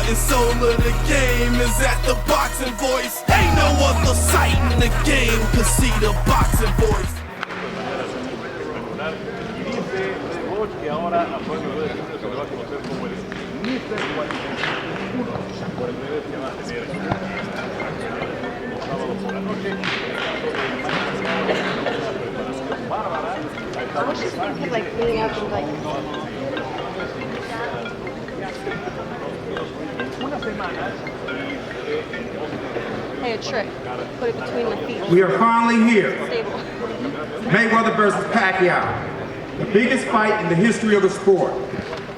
heart and soul of the game is at the boxing voice. Ain't no other sight in the game could see the boxing voice. Que ahora a Floyd Mayweather se le va a conocer como el Mr. 41 por el nivel que va a tener el sábado por la noche. En el caso de Manny Pacquiao, una preparación bárbara. I was just thinking like cleaning up and like Unas semanas. hey, a trick. Put it between my feet. We are finally here. Stable. Mayweather versus Pacquiao. The biggest fight in the history of the sport.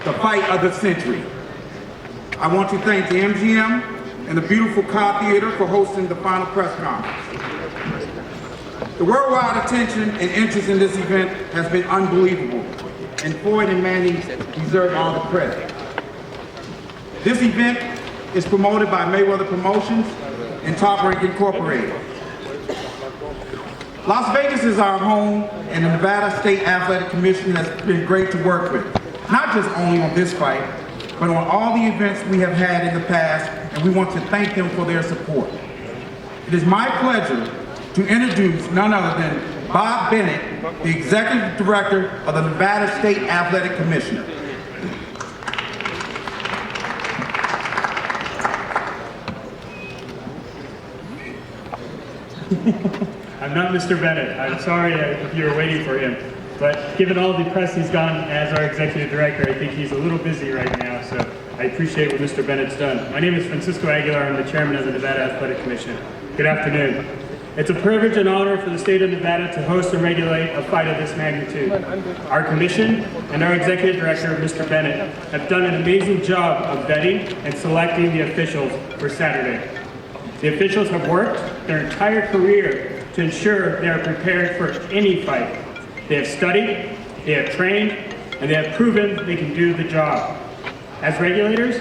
The fight of the century. I want to thank the MGM and the beautiful Cobb Theater for hosting the final press conference. The worldwide attention and interest in this event has been unbelievable, and Floyd and Manny deserve all the credit. This event is promoted by Mayweather Promotions and Top Rank Incorporated. Las Vegas is our home, and the Nevada State Athletic Commission has been great to work with, not just only on this fight, but on all the events we have had in the past, and we want to thank them for their support. It is my pleasure to introduce none other than Bob Bennett, the Executive Director of the Nevada State Athletic Commission. I'm not Mr. Bennett. I'm sorry if you were waiting for him. But given all the press he's gotten as our executive director, I think he's a little busy right now, so I appreciate what Mr. Bennett's done. My name is Francisco Aguilar. I'm the chairman of the Nevada Athletic Commission. Good afternoon. It's a privilege and honor for the state of Nevada to host and regulate a fight of this magnitude. Our commission and our executive director, Mr. Bennett, have done an amazing job of vetting and selecting the officials for Saturday. The officials have worked their entire career to ensure they are prepared for any fight. They have studied, they have trained, and they have proven they can do the job. As regulators,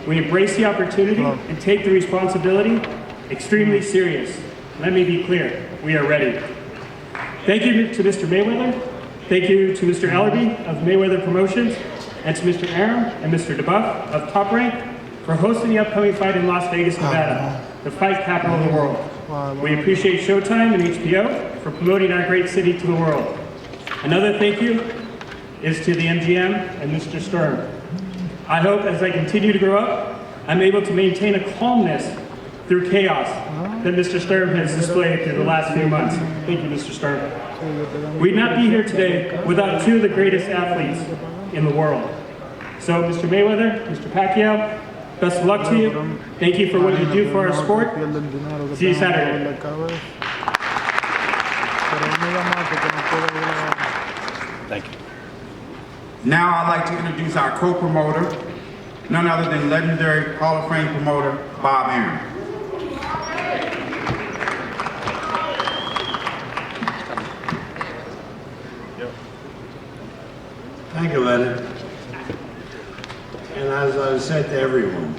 we embrace the opportunity and take the responsibility extremely serious. Let me be clear, we are ready. Thank you to Mr. Mayweather, thank you to Mr. Ellerby of Mayweather Promotions, and to Mr. Aram and Mr. DeBuff of Top Rank for hosting the upcoming fight in Las Vegas, Nevada, the fight capital of the world. We appreciate Showtime and HBO for promoting our great city to the world. Another thank you is to the MGM and Mr. Sturm. I hope as I continue to grow up, I'm able to maintain a calmness through chaos that Mr. Sturm has displayed through the last few months. Thank you, Mr. Sturm. We'd not be here today without two of the greatest athletes in the world. So, Mr. Mayweather, Mr. Pacquiao, best of luck to you. Thank you for what you do for our sport. See you Saturday. Thank you. Now I'd like to introduce our co-promoter, none other than legendary Hall of Fame promoter, Bob Aram. Thank you, Leonard. And as I've said to everyone,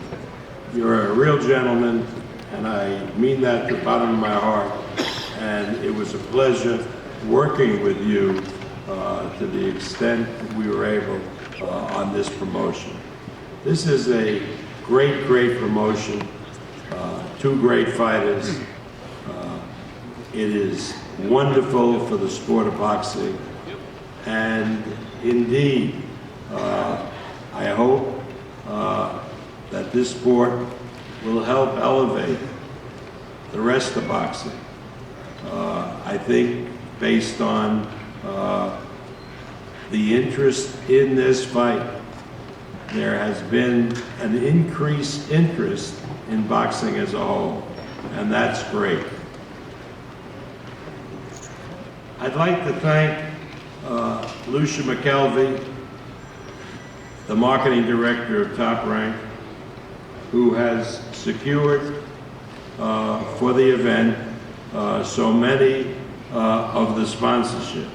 you're a real gentleman, and I mean that to the bottom of my heart. And it was a pleasure working with you to the extent that we were able on this promotion. This is a great, great promotion. Two great fighters. It is wonderful for the sport of boxing. And indeed, I hope that this sport will help elevate the rest of boxing. I think based on the interest in this fight, there has been an increased interest in boxing as a whole, and that's great. I'd like to thank Lucia McKelvey, the marketing director of Top Rank, who has secured for the event so many of the sponsorships.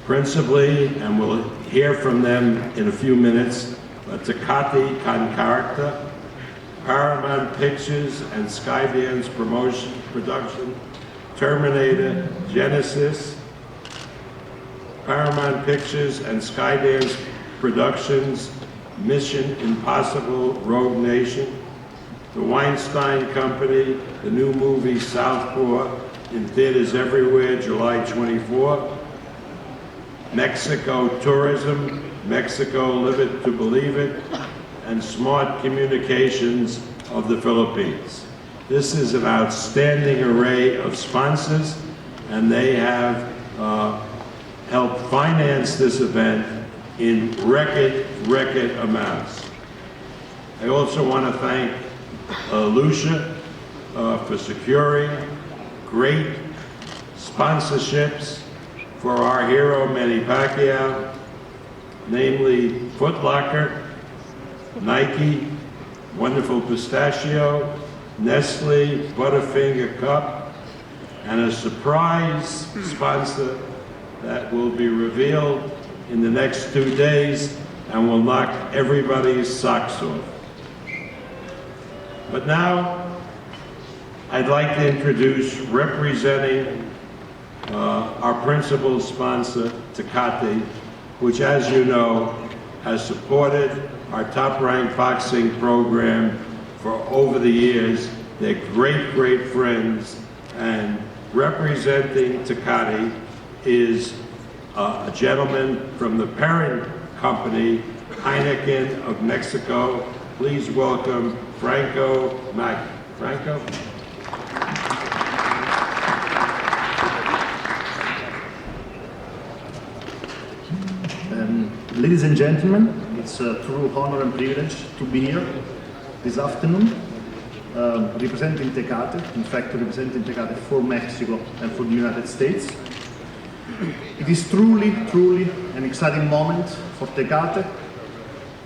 Principally, and we'll hear from them in a few minutes, Tecate Concarta, Paramount Pictures and Skydance Production, Terminator, Genesis, Paramount Pictures and Skydance Productions, Mission Impossible: Rogue Nation, the Weinstein Company, the new movie Southpaw, in theaters everywhere, July 24. Mexico Tourism, Mexico Live It to Believe It, and Smart Communications of the Philippines. This is an outstanding array of sponsors, and they have helped finance this event in record amounts. I also want to thank Lucia for securing great sponsorships for our hero Manny Pacquiao, namely Foot Locker, Nike, Wonderful Pistachio, Nestle, Butterfinger Cup, and a surprise sponsor that will be revealed in the next 2 days and will knock everybody's socks off. But now, I'd like to introduce, representing our principal sponsor, Tecate, which, as you know, has supported our top-ranked boxing program for over the years. They're great friends, and representing Tecate is a gentleman from the parent company, Heineken of Mexico. Please welcome Franco Mac. Franco? Ladies and gentlemen, it's a true honor and privilege to be here this afternoon, representing Tecate, in fact representing Tecate for Mexico and for the United States. It is truly an exciting moment for Tecate.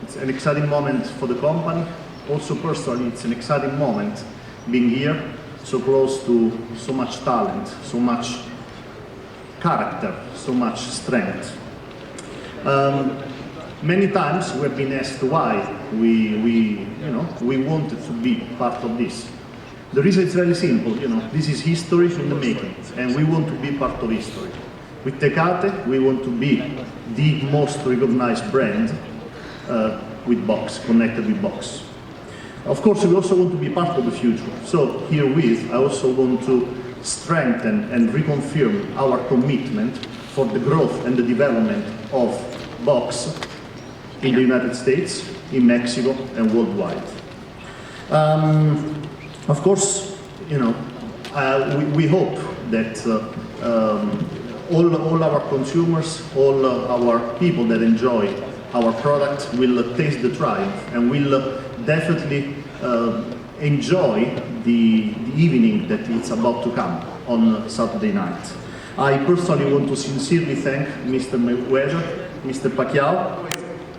It's an exciting moment for the company. Also personally, it's an exciting moment being here, so close to so much talent, so much character, so much strength. Many times we have been asked why we wanted to be part of this. The reason is very simple. This is history in the making, and we want to be part of history. With Tecate, we want to be the most recognized brand with box, connected with box. Of course, we also want to be part of the future. So herewith, I also want to strengthen and reconfirm our commitment for the growth and the development of box in the United States, in Mexico, and worldwide. Of course, we hope that all our consumers, all our people that enjoy our product will taste the triumph and will definitely enjoy the evening that it's about to come on Saturday night. I personally want to sincerely thank Mr. Mayweather, Mr. Pacquiao.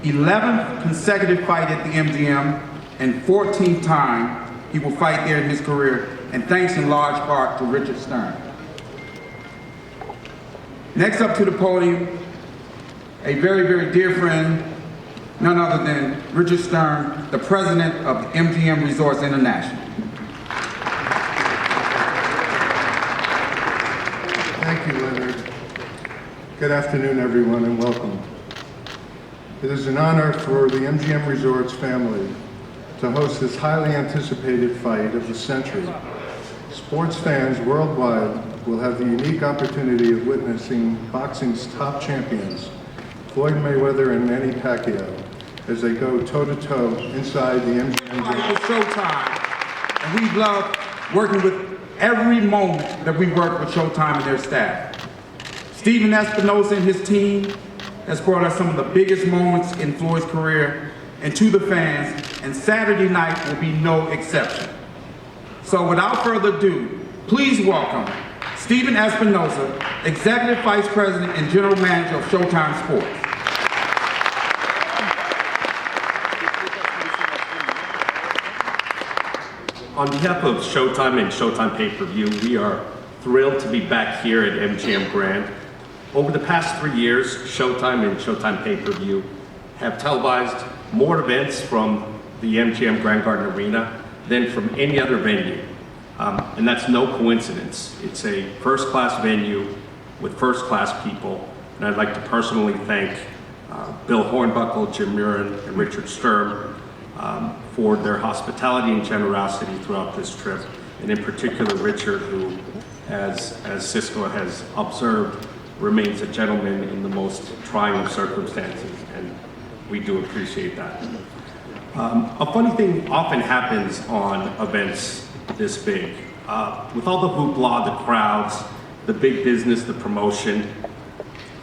11th consecutive fight at the MGM and 14th time he will fight there in his career, and thanks in large part to Richard Stern. Next up to the podium, a very dear friend, none other than Richard Stern, the president of MGM Resorts International. Thank you, Leonard. Good afternoon, everyone, and welcome. It is an honor for the MGM Resorts family to host this highly anticipated fight of the century. Sports fans worldwide will have the unique opportunity of witnessing boxing's top champions, Floyd Mayweather and Manny Pacquiao, as they go toe-to-toe inside the MGM Resorts. It's Showtime, and we love working with every moment that we work with Showtime and their staff. Steven Espinosa and his team has brought us some of the biggest moments in Floyd's career and to the fans, and Saturday night will be no exception. So without further ado, please welcome Steven Espinosa, Executive Vice President and General Manager of Showtime Sports. On behalf of Showtime and Showtime Pay-Per-View, we are thrilled to be back here at MGM Grand. Over the past 3 years, Showtime and Showtime Pay-Per-View have televised more events from the MGM Grand Garden Arena than from any other venue. And that's no coincidence. It's a first-class venue with first-class people, and I'd like to personally thank Bill Hornbuckle, Jim Murin, and Richard Sturm for their hospitality and generosity throughout this trip. And in particular, Richard, who, as Cisco has observed, remains a gentleman in the most trying of circumstances, and we do appreciate that. A funny thing often happens on events this big. With all the hoopla, the crowds, the big business, the promotion,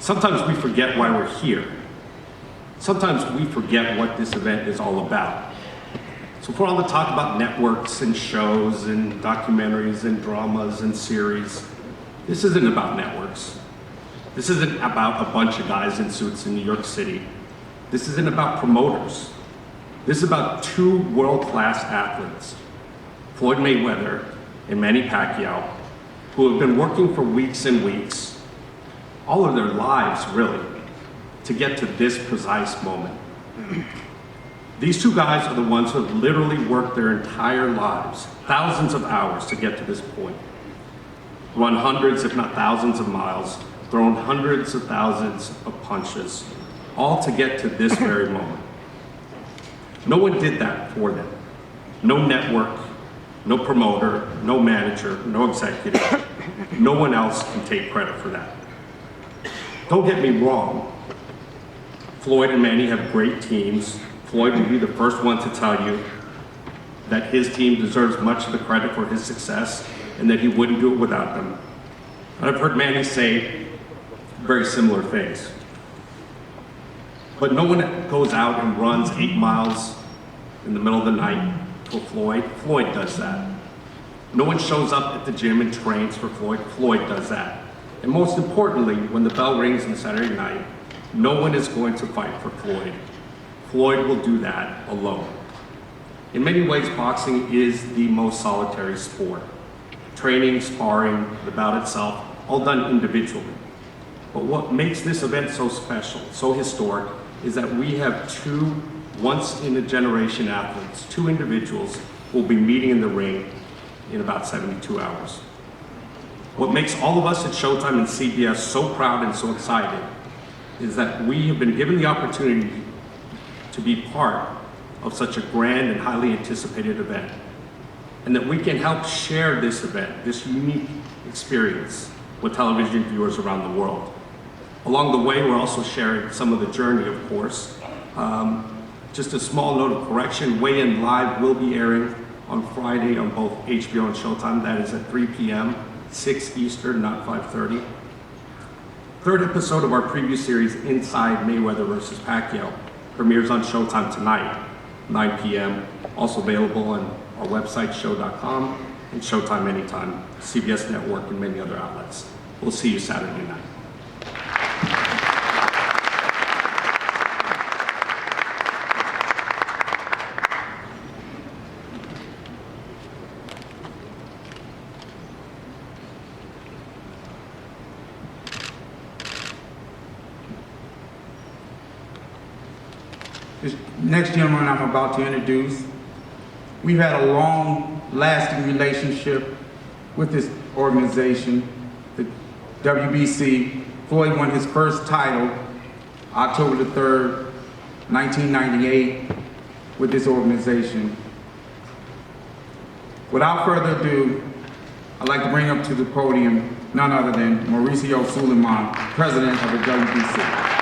sometimes we forget why we're here. Sometimes we forget what this event is all about. So for all the talk about networks and shows and documentaries and dramas and series, this isn't about networks. This isn't about a bunch of guys in suits in New York City. This isn't about promoters. This is about two world-class athletes, Floyd Mayweather and Manny Pacquiao, who have been working for weeks and weeks, all of their lives really, to get to this precise moment. These two guys are the ones who have literally worked their entire lives, thousands of hours to get to this point. Run hundreds, if not thousands of miles, thrown hundreds of thousands of punches, all to get to this very moment. No one did that for them. No network, no promoter, no manager, no executive. No one else can take credit for that. Don't get me wrong. Floyd and Manny have great teams. Floyd will be the first one to tell you that his team deserves much of the credit for his success and that he wouldn't do it without them. And I've heard Manny say very similar things. But no one goes out and runs 8 miles in the middle of the night for Floyd. Floyd does that. No one shows up at the gym and trains for Floyd. Floyd does that. And most importantly, when the bell rings on Saturday night, no one is going to fight for Floyd. Floyd will do that alone. In many ways, boxing is the most solitary sport. Training, sparring, the bout itself, all done individually. But what makes this event so special, so historic, is that we have two once-in-a-generation athletes, two individuals who will be meeting in the ring in about 72 hours. What makes all of us at Showtime and CBS so proud and so excited is that we have been given the opportunity to be part of such a grand and highly anticipated event, and that we can help share this event, this unique experience, with television viewers around the world. Along the way, we're also sharing some of the journey, of course. Just a small note of correction, Weigh In Live will be airing on Friday on both HBO and Showtime. That is at 3 p.m., 6 Eastern, not 5:30. Third episode of our preview series, Inside Mayweather vs. Pacquiao, premieres on Showtime tonight, 9 p.m. Also available on our website, show.com, and Showtime anytime, CBS Network, and many other outlets. We'll see you Saturday night. This next gentleman I'm about to introduce, we've had a long-lasting relationship with this organization, the WBC. Floyd won his first title October the 3rd, 1998 with this organization. Without further ado, I'd like to bring up to the podium none other than Mauricio Suleiman, president of the WBC.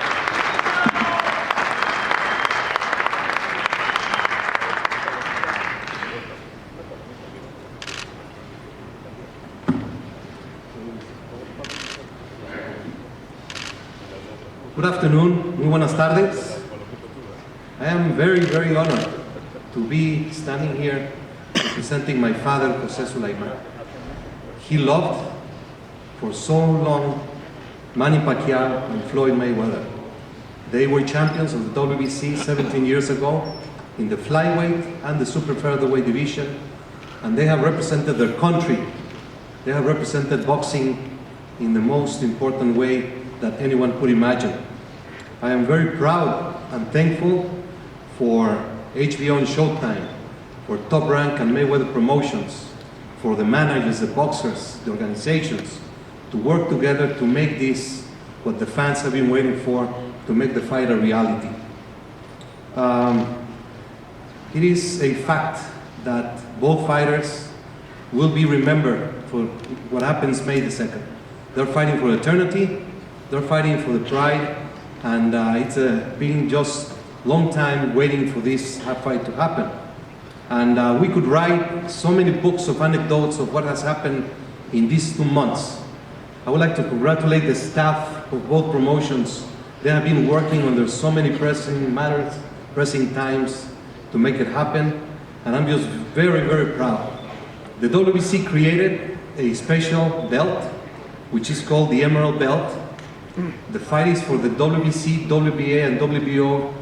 Good afternoon, muy buenas tardes. I am very, very honored to be standing here representing my father, José Suleiman. He loved for so long Manny Pacquiao and Floyd Mayweather. They were champions of the WBC 17 years ago in the flyweight and the super featherweight division, and they have represented their country. They have represented boxing in the most important way that anyone could imagine. I am very proud and thankful for HBO and Showtime, for Top Rank and Mayweather Promotions, for the managers, the boxers, the organizations, to work together to make this what the fans have been waiting for to make the fight a reality. It is a fact that both fighters will be remembered for what happens May the 2nd. They're fighting for eternity, they're fighting for the pride, and it's been just long time waiting for this fight to happen. And we could write so many books of anecdotes of what has happened in these 2 months. I would like to congratulate the staff of both promotions. They have been working under so many pressing matters, pressing times to make it happen, and I'm just very, very proud. The WBC created a special belt, which is called the Emerald Belt. The fight is for the WBC, WBA, and WBO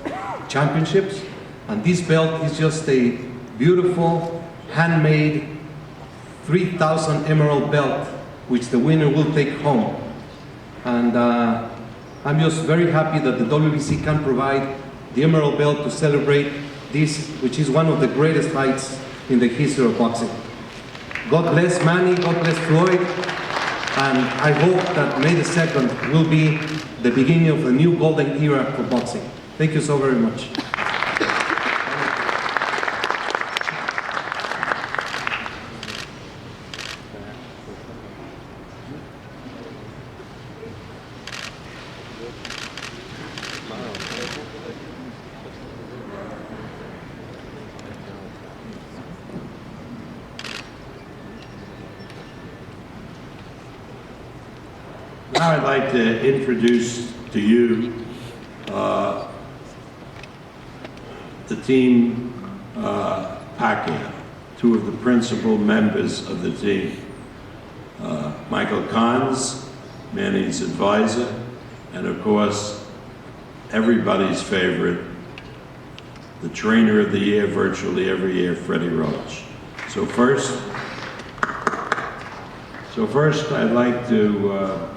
championships, and this belt is just a beautiful, handmade 3,000 emerald belt, which the winner will take home. And I'm just very happy that the WBC can provide the emerald belt to celebrate this, which is one of the greatest fights in the history of boxing. God bless Manny, God bless Floyd, and I hope that May the 2nd will be the beginning of a new golden era for boxing. Thank you so very much. Now I'd like to introduce to you the team Pacquiao, two of the principal members of the team. Michael Kahns, Manny's advisor, and of course, everybody's favorite, the trainer of the year virtually every year, Freddie Roach. So first I'd like to,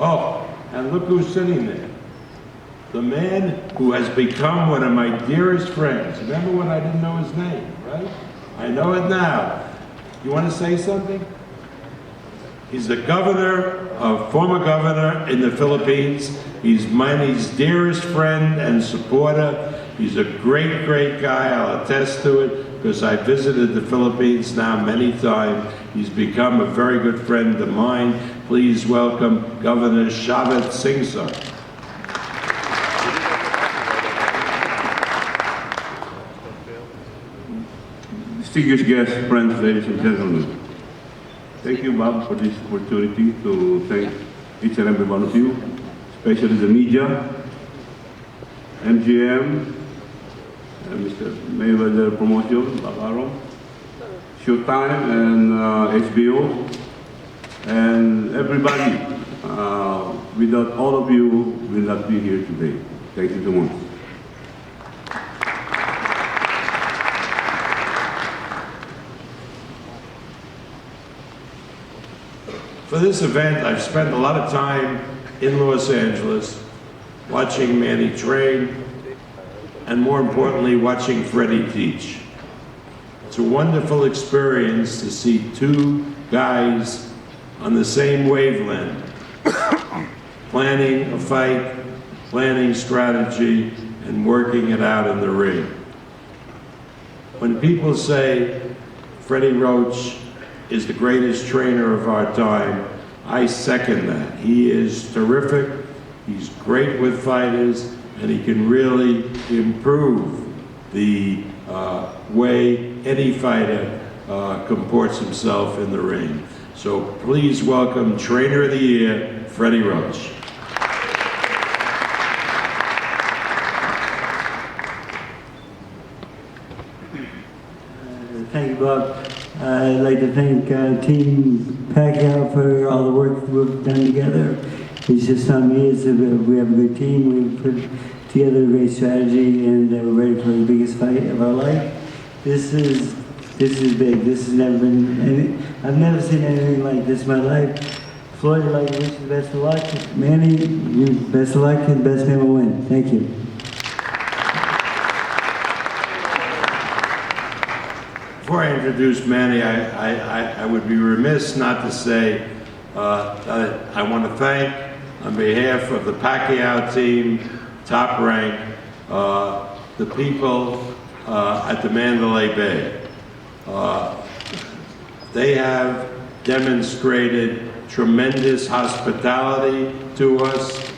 oh, and look who's sitting there. The man who has become one of my dearest friends. Remember when I didn't know his name, right? I know it now. You want to say something? He's the governor, former governor in the Philippines. He's Manny's dearest friend and supporter. He's a great, great guy. I'll attest to it because I visited the Philippines now many times. He's become a very good friend of mine. Please welcome Governor Shavit Singh. Distinguished guests, friends, ladies and gentlemen. Thank you, Bob, for this opportunity to thank each and every one of you, especially the media, MGM, Mr. Mayweather Promotion, Bavaro, Showtime, and HBO, and everybody. Without all of you, will not be here today. Thank you so much. For this event, I've spent a lot of time in Los Angeles watching Manny train, and more importantly, watching Freddie teach. It's a wonderful experience to see two guys on the same wavelength, planning a fight, planning strategy, and working it out in the ring. When people say Freddie Roach is the greatest trainer of our time, I second that. He is terrific, he's great with fighters, and he can really improve the way any fighter comports himself in the ring. So please welcome Trainer of the Year, Freddie Roach. Thank you, Bob. I'd like to thank Team Pacquiao for all the work we've done together. It's just not me, we have a good team. We put together a great strategy, and we're ready for the biggest fight of our life. This is big. This has never been, I've never seen anything like this in my life. Floyd, I'd like to wish you the best of luck. Manny, you best of luck, and the best man will win. Thank you. Before I introduce Manny, I would be remiss not to say that I want to thank on behalf of the Pacquiao team, Top Rank, the people at the Mandalay Bay. They have demonstrated tremendous hospitality to us.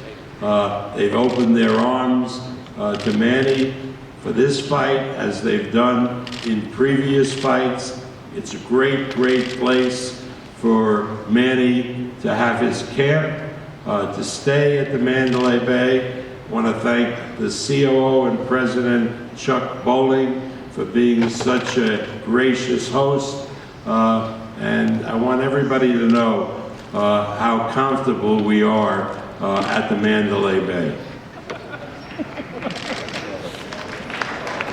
They've opened their arms to Manny for this fight, as they've done in previous fights. It's a great, great place for Manny to have his camp, to stay at the Mandalay Bay. I want to thank the COO and President Chuck Bowling for being such a gracious host. And I want everybody to know how comfortable we are at the Mandalay Bay.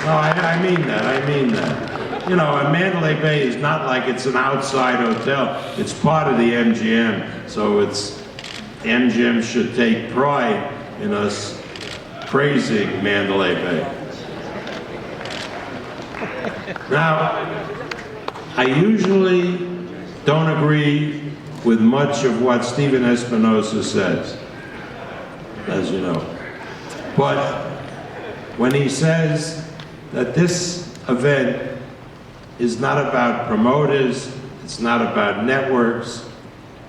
No, I mean that. You know, Mandalay Bay is not like it's an outside hotel. It's part of the MGM, so MGM should take pride in us praising Mandalay Bay. Now, I usually don't agree with much of what Stephen Espinosa says, as you know. But when he says that this event is not about promoters, it's not about networks,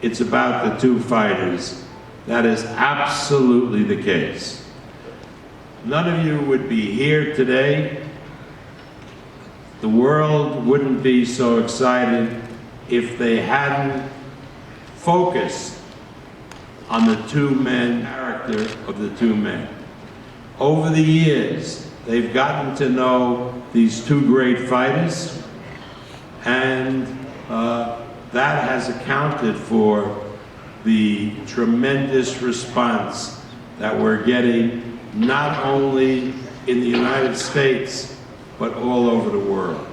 it's about the two fighters, that is absolutely the case. None of you would be here today. The world wouldn't be so excited if they hadn't focused on the two men, character of the two men. Over the years, they've gotten to know these two great fighters, and that has accounted for the tremendous response that we're getting, not only in the United States, but all over the world.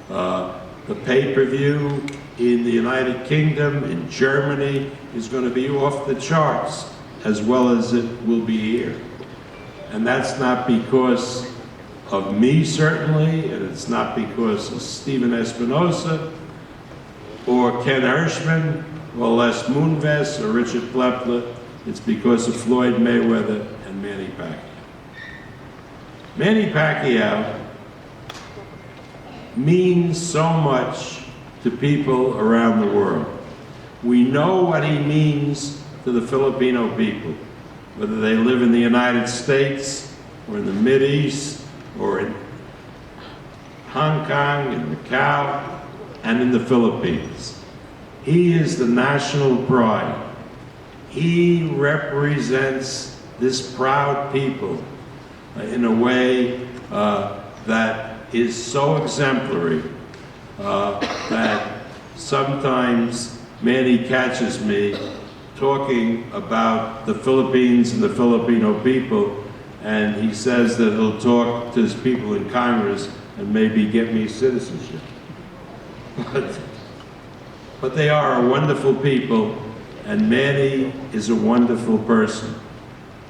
The pay-per-view in the United Kingdom, in Germany, is going to be off the charts, as well as it will be here. And that's not because of me, certainly, and it's not because of Stephen Espinosa, or Ken Hirschman, or Les Moonves, or Richard Plepler. It's because of Floyd Mayweather and Manny Pacquiao. Manny Pacquiao means so much to people around the world. We know what he means to the Filipino people, whether they live in the United States, or in the Mideast, or in Hong Kong, in Macau, and in the Philippines. He is the national pride. He represents this proud people in a way that is so exemplary that sometimes Manny catches me talking about the Philippines and the Filipino people, and he says that he'll talk to his people in Congress and maybe get me citizenship. But they are a wonderful people, and Manny is a wonderful person.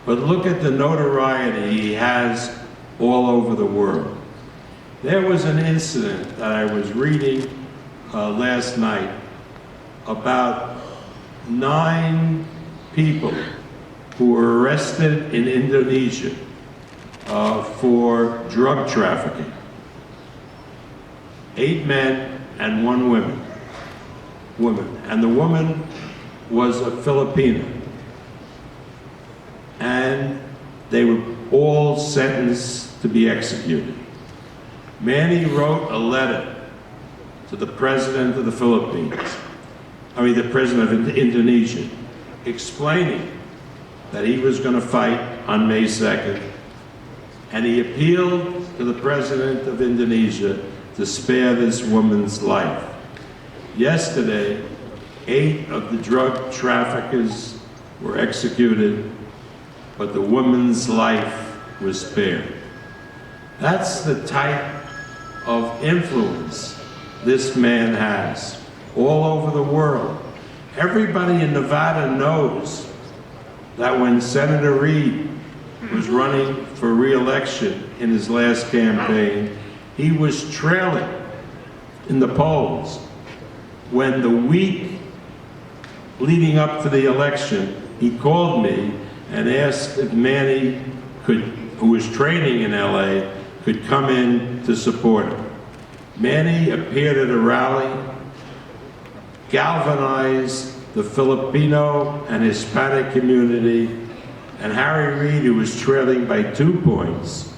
But look at the notoriety he has all over the world. There was an incident that I was reading last night about 9 people who were arrested in Indonesia for drug trafficking. 8 men and 1 woman. And the woman was a Filipina. And they were all sentenced to be executed. Manny wrote a letter to the president of the the president of Indonesia, explaining that he was going to fight on May 2nd, and he appealed to the president of Indonesia to spare this woman's life. Yesterday, 8 of the drug traffickers were executed, but the woman's life was spared. That's the type of influence this man has all over the world. Everybody in Nevada knows that when Senator Reid was running for re-election in his last campaign, he was trailing in the polls when the week leading up to the election, he called me and asked if Manny could, who was training in LA, could come in to support him. Manny appeared at a rally, galvanized the Filipino and Hispanic community, and Harry Reid, who was trailing by 2 points,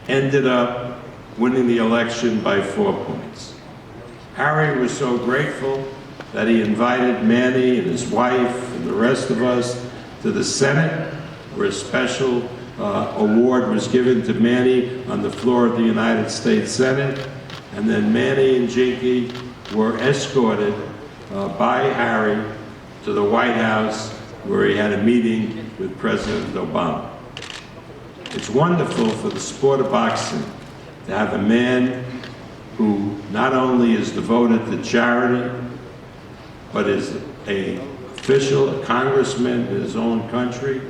ended up winning the election by 4 points. Harry was so grateful that he invited Manny and his wife and the rest of us to the Senate, where a special award was given to Manny on the floor of the United States Senate. And then Manny and Jinky were escorted by Harry to the White House, where he had a meeting with President Obama. It's wonderful for the sport of boxing to have a man who not only is devoted to charity, but is an official, a congressman in his own country,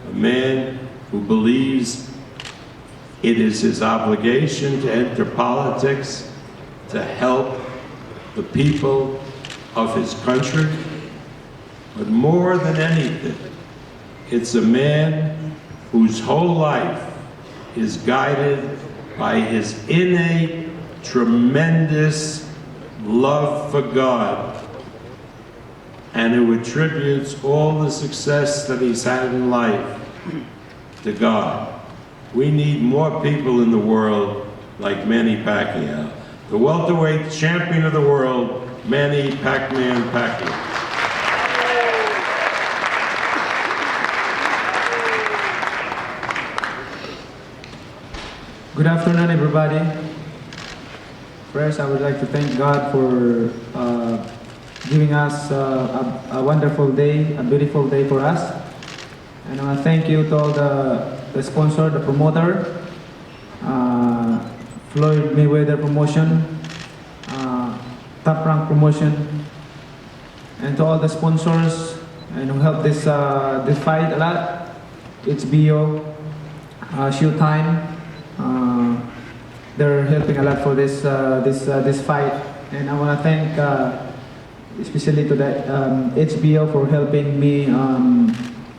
a man who believes it is his obligation to enter politics to help the people of his country. But more than anything, it's a man whose whole life is guided by his innate, tremendous love for God, and who attributes all the success that he's had in life to God. We need more people in the world like Manny Pacquiao, the welterweight champion of the world, Manny Pac-Man Pacquiao. Good afternoon, everybody. First, I would like to thank God for giving us a wonderful day, a beautiful day for us. And I want to thank you to all the sponsor, the promoter, Floyd Mayweather Promotion, Top Rank Promotion, and to all the sponsors and who helped this fight a lot. HBO, Showtime. They're helping a lot for this fight, and I want to thank especially to the HBO for helping me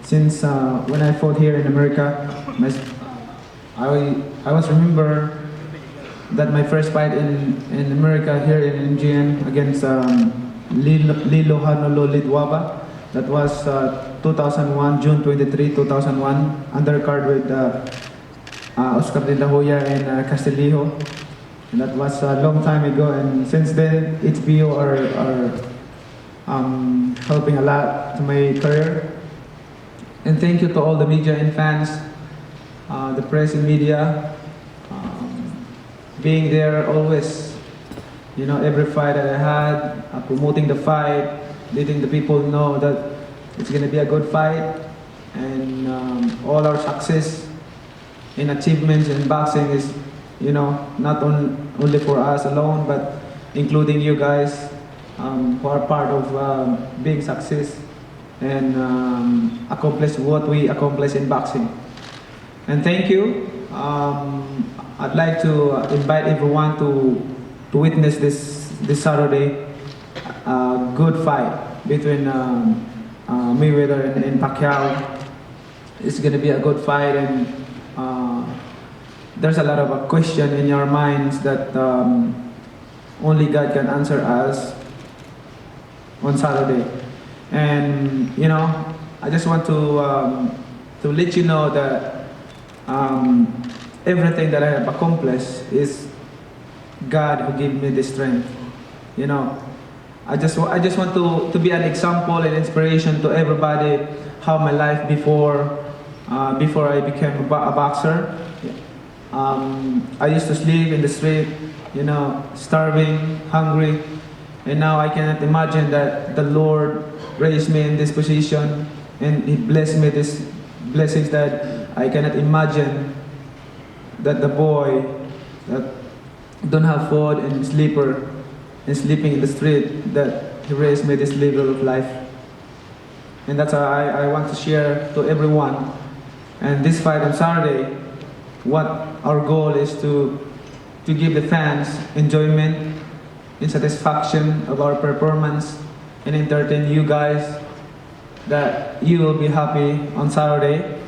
since when I fought here in America. I was remember that my first fight in America here in MGM against Lilo Hanolo Lidwaba. That was 2001, June 23, 2001, undercard with Oscar de la Hoya and Castillo. And that was a long time ago, and since then HBO are helping a lot to my career. And thank you to all the media and fans, the press and media, being there always. You know, every fight that I had, promoting the fight, letting the people know that it's going to be a good fight, and all our success and achievements in boxing is, you know, not only for us alone, but including you guys who are part of being success and accomplish what we accomplish in boxing. And thank you. I'd like to invite everyone to witness this Saturday good fight between Mayweather and Pacquiao. It's going to be a good fight, and there's a lot of question in your minds that only God can answer us on Saturday. And you know, I just want to let you know that everything that I have accomplished is God who gave me the strength. You know, I just want to be an example and inspiration to everybody how my life before I became a boxer. I used to sleep in the street, you know, starving, hungry, and now I cannot imagine that the Lord raised me in this position and He blessed me these blessings that I cannot imagine, that the boy that don't have food and sleeping in the street, that He raised me this level of life. And that's how I want to share to everyone. And this fight on Saturday, what our goal is to give the fans enjoyment and satisfaction of our performance and entertain you guys that you will be happy on Saturday.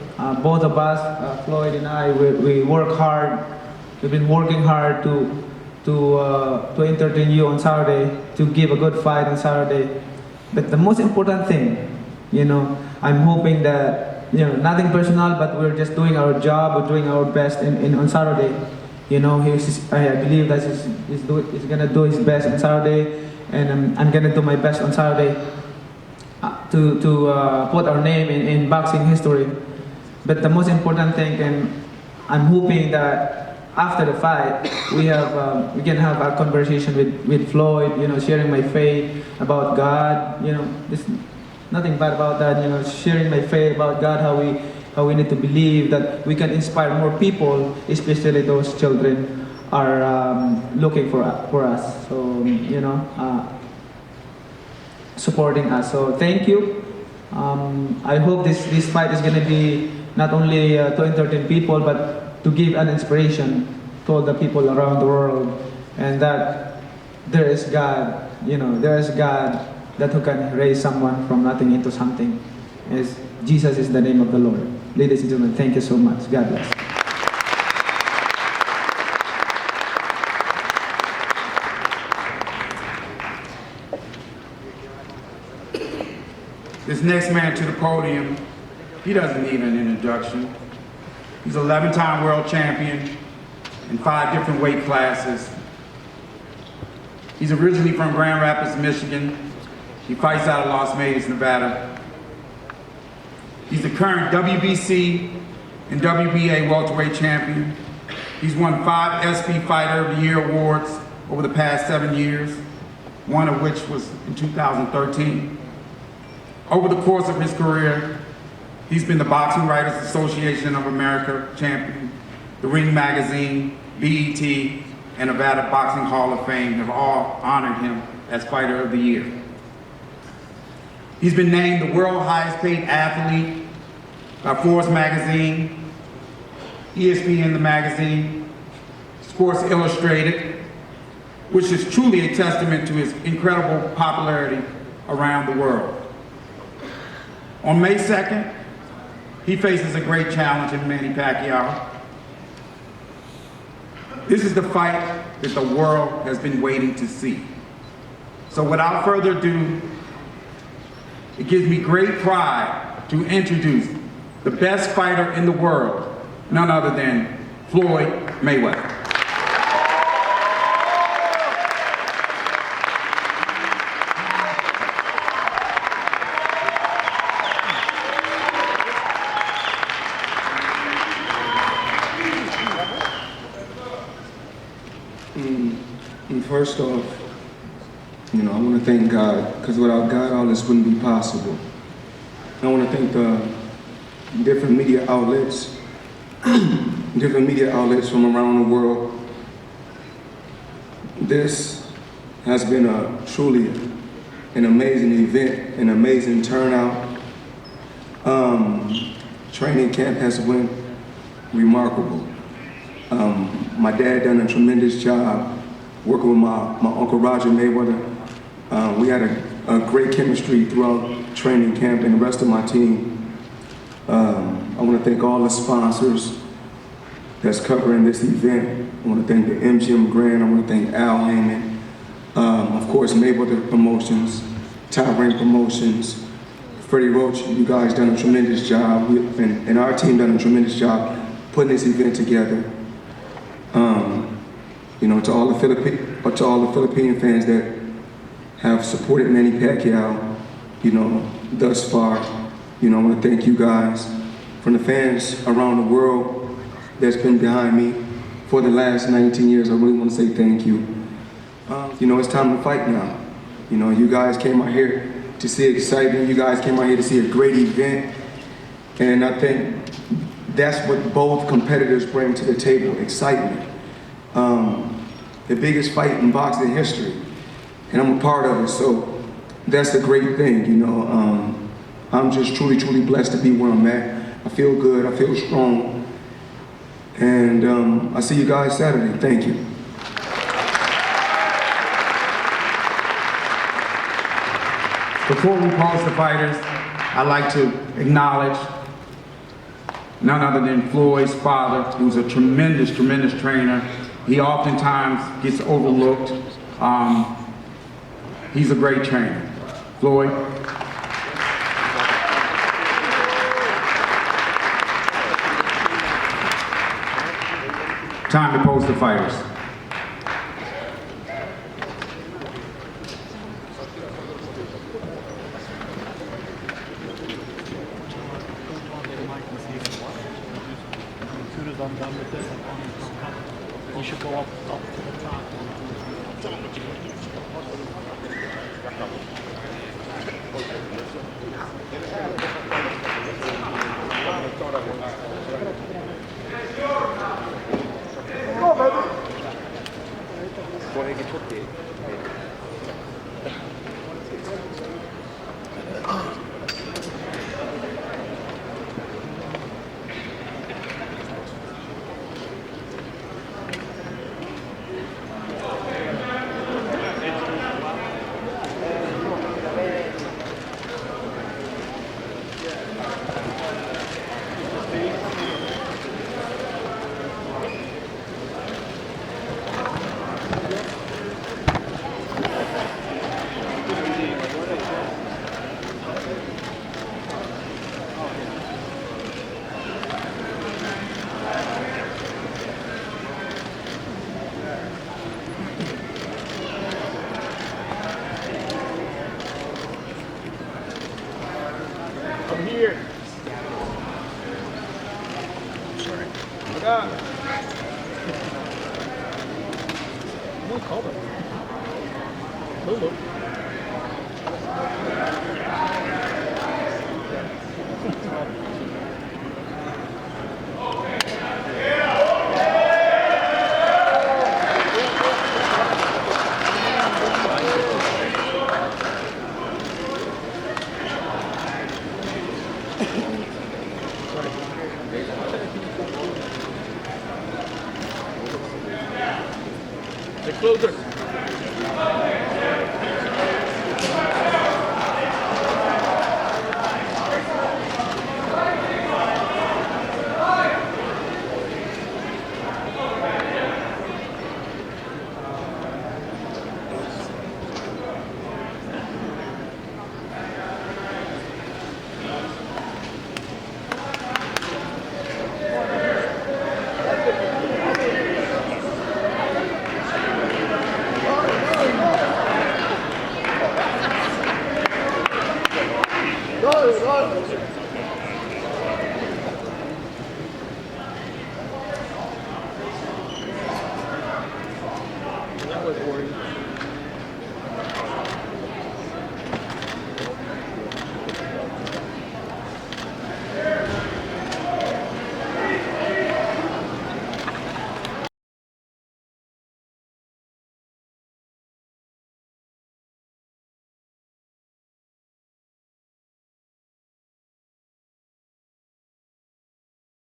Both of us, Floyd and I, we work hard. We've been working hard to entertain you on Saturday, to give a good fight on Saturday. But the most important thing, I'm hoping that, nothing personal, but we're just doing our job, we're doing our best on Saturday. I believe that he's gonna do his best on Saturday, and I'm gonna do my best on Saturday to put our name in boxing history. But the most important thing, and I'm hoping that after the fight, we can have a conversation with Floyd, sharing my faith about God, there's nothing bad about that, sharing my faith about God, how we need to believe that we can inspire more people, especially those children are looking for us, so, supporting us. So thank you. I hope this fight is going to be not only to entertain people, but to give an inspiration to all the people around the world, and that there is God, there is God that who can raise someone from nothing into something. As Jesus is the name of the Lord. Ladies and gentlemen, thank you so much. God bless. This next man to the podium, he doesn't need an introduction. He's an 11-time world champion in 5 different weight classes. He's originally from Grand Rapids, Michigan. He fights out of Las Vegas, Nevada. He's the current WBC and WBA welterweight champion. He's won 5 SP Fighter of the Year awards over the past 7 years, one of which was in 2013. Over the course of his career, he's been the Boxing Writers Association of America champion, the Ring Magazine, BET, and Nevada Boxing Hall of Fame have all honored him as Fighter of the Year. He's been named the world highest paid athlete by Forbes Magazine, ESPN the magazine, Sports Illustrated, which is truly a testament to his incredible popularity around the world. On May 2nd, he faces a great challenge in Manny Pacquiao. This is the fight that the world has been waiting to see. So without further ado, it gives me great pride to introduce the best fighter in the world, none other than Floyd Mayweather. And first off, I want to thank God, because without God, all this wouldn't be possible. I want to thank the different media outlets, from around the world. This has been truly an amazing event, an amazing turnout. Training camp has been remarkable. My dad done a tremendous job working with my Uncle Roger Mayweather. We had a great chemistry throughout training camp and the rest of my team. I want to thank all the sponsors that's covering this event. I want to thank the MGM Grand. I want to thank Al Heyman. Of course, Mayweather Promotions, Tyrant Promotions, Freddie Roach. You guys done a tremendous job, and our team done a tremendous job putting this event together. To all the Philippine fans that have supported Manny Pacquiao, thus far, I want to thank you guys. From the fans around the world that's been behind me for the last 19 years, I really want to say thank you. It's time to fight now. You guys came out here to see excitement. You guys came out here to see a great event. And I think that's what both competitors bring to the table, excitement. The biggest fight in boxing history, and I'm a part of it, so that's a great thing, I'm just truly, truly blessed to be where I'm at. I feel good, I feel strong, and I see you guys Saturday. Thank you. Before we pause the fighters, I'd like to acknowledge none other than Floyd's father, who's a tremendous, tremendous trainer. He oftentimes gets overlooked. He's a great trainer. Floyd. Time to pose the fighters. You should go up to the top. Come here. Sorry. Look up. What call them? Lulu. Get closer. That was boring.